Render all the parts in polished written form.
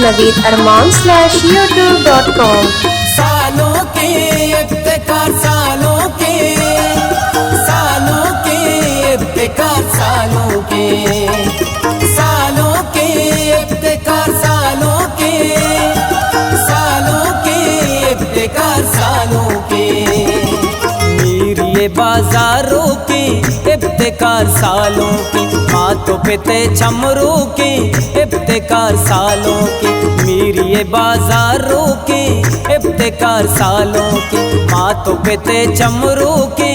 naveed@youtube.com। सालों के इफ्तिकार, सालों के इफ्तिकार, सालों के इफ्तिकार, सालों के इफ्तिकार, सालों के मेरी बाजारों के इफ्तिकार सालों के, हाथों पे ते चमरू के इफ्तिकार सालों के, मेरी बाजारों के इफ्तिकार सालों के, हाथों पे ते चमरू के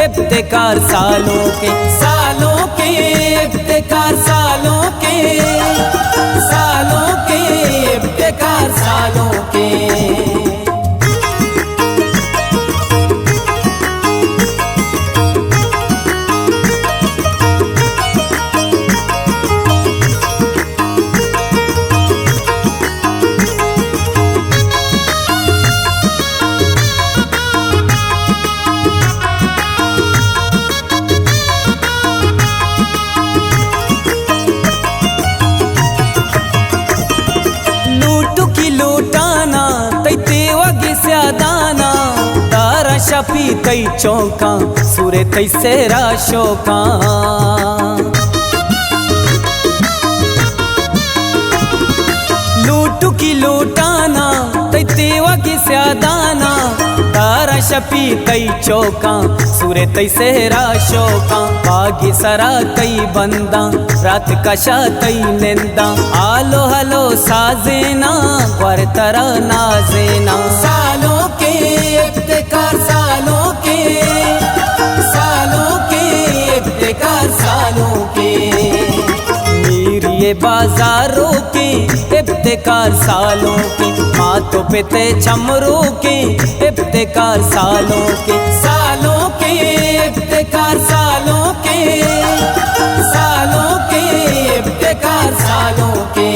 इफ्तिकार सालों के, सालों के इफ्तिकार, सालों के इफ्तिकार, सालों के शफी तई चौका सुरे तई सेरा शोका, लूटू की लूटाना तई तेवा की स्यादाना, तारा शफी तई चौका सुरे तई सेरा शोका, बागी सरा तई बंदा रात कशा तई निंदा, आलो हलो साजेना वर तरा नाजेना, सालों के इफ्तिकार, सालों के इफ्तिकार, सालों के मेरी बाजारों के इफ्तिकार सालों के, हाथों पे ते चमरू के इफ्तिकार सालों के, सालों के इफ्तिकार, सालों के इफ्तिकार, सालों के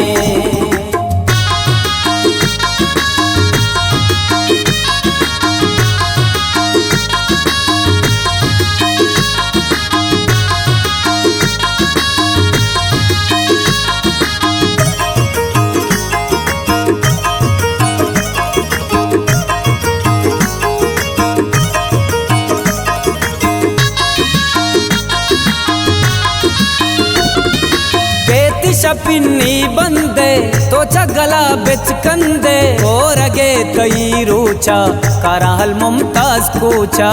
शपिन्नी बंदे तो चगला बिच कंदे, और अगे कई रूचा कराहल मुमताज पूछा,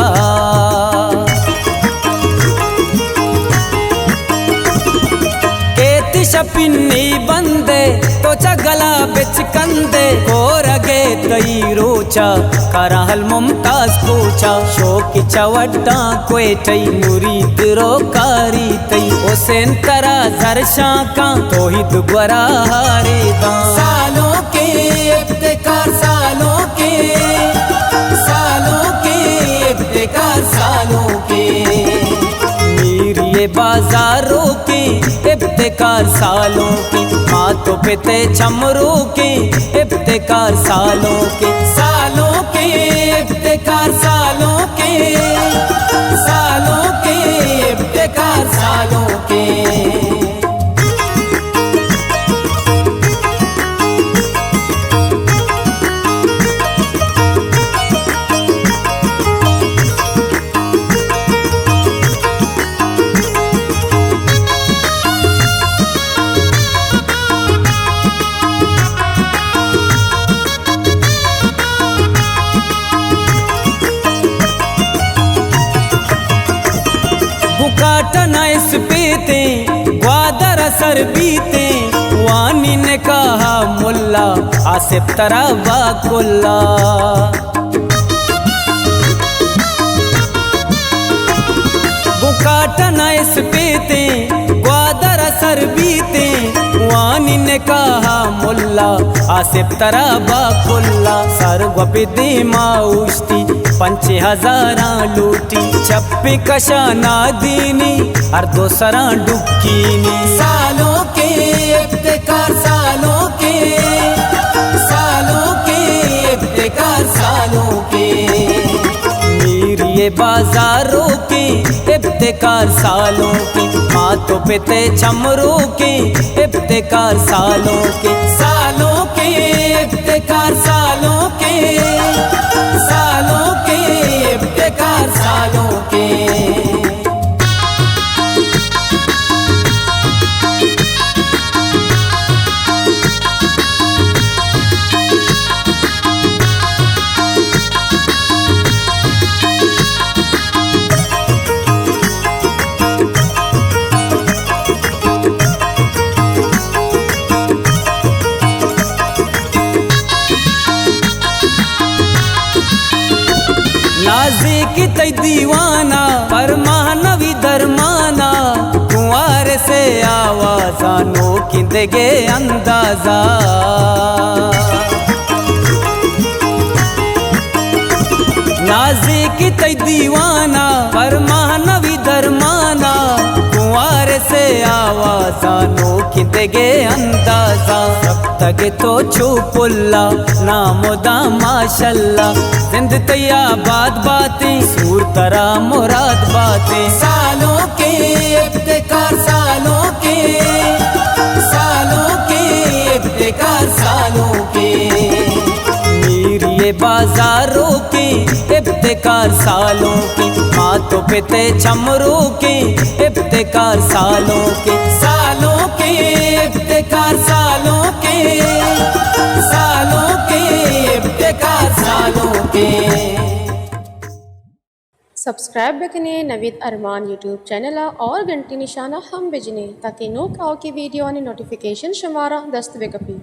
केती शपिन्नी बंदे तो चगला बिच कंदे, और अगे कई रूचा कराहल मुमताज पूछा, शोकी चवड्डा कोयटई मुरीद रोकारी तई, ओसेन तरा जरशा का तोहिद ग्वरा हारे दा, सालों के इफ्तिकार, सालों के इफ्तिकार, सालों के मेरी बाजारों के इफ्तिकार सालों के, हाथों पे ते चमरू के इफ्तिकार सालों के, सालों के इफ्तिकार, सालों के इफ्तिकार, सालों के काटना इस पीते ग्वादर असर बीते, वानी ने कहा मुल्ला आसिफ तरा वाकुल्ला, काटना इस पीते ग्वादर असर बीते, वानी ने कहा मुल्ला आसिफ तरा वाकुल्ला, सर्व विधि माउश्ती 5000 लूटी, छप्पी कशा नादीनी हर दोसरा डुक्कीनी, सालों के इफ्तिकार, सालों के इफ्तिकार, सालों के मेरी बाजारों के इफ्तिकार सालों के, हाथों पे ते चमरू के इफ्तिकार सालों के, सालों के इफ्तिकार सालों के। नाज़िक तई दीवाना पर महानवी दरमाना, कुंवार से आवाज़ा नो किंदगे अंदाज़ा। नाज़िक तई दीवाना पर महानवी दरमाना, कुंवार से आवाज़ा नो किंदगे अंदाज़ा। सब तक तो छुपुल्ला नामोदा माशल्ला, जिंद तैया बात बातें सूर तरा मुराद बातें। सालों के इफ्तिकार सालों के, सालों के इफ्तिकार सालों के। मीरिए बाजारों के इफ्तिकार सालों के, हाथों पे ते चमरों के इफ्तिकार सालों के। सालों के इफ्तिकार सालों के, सालों के इफ्तिकार सालों के। सब्सक्राइब बेकने नवीद अरमान यूट्यूब चैनल और घंटी निशाना हम बिजने ताकि नो काओ की वीडियो ने नोटिफिकेशन शुमारा दस्त बेकफी।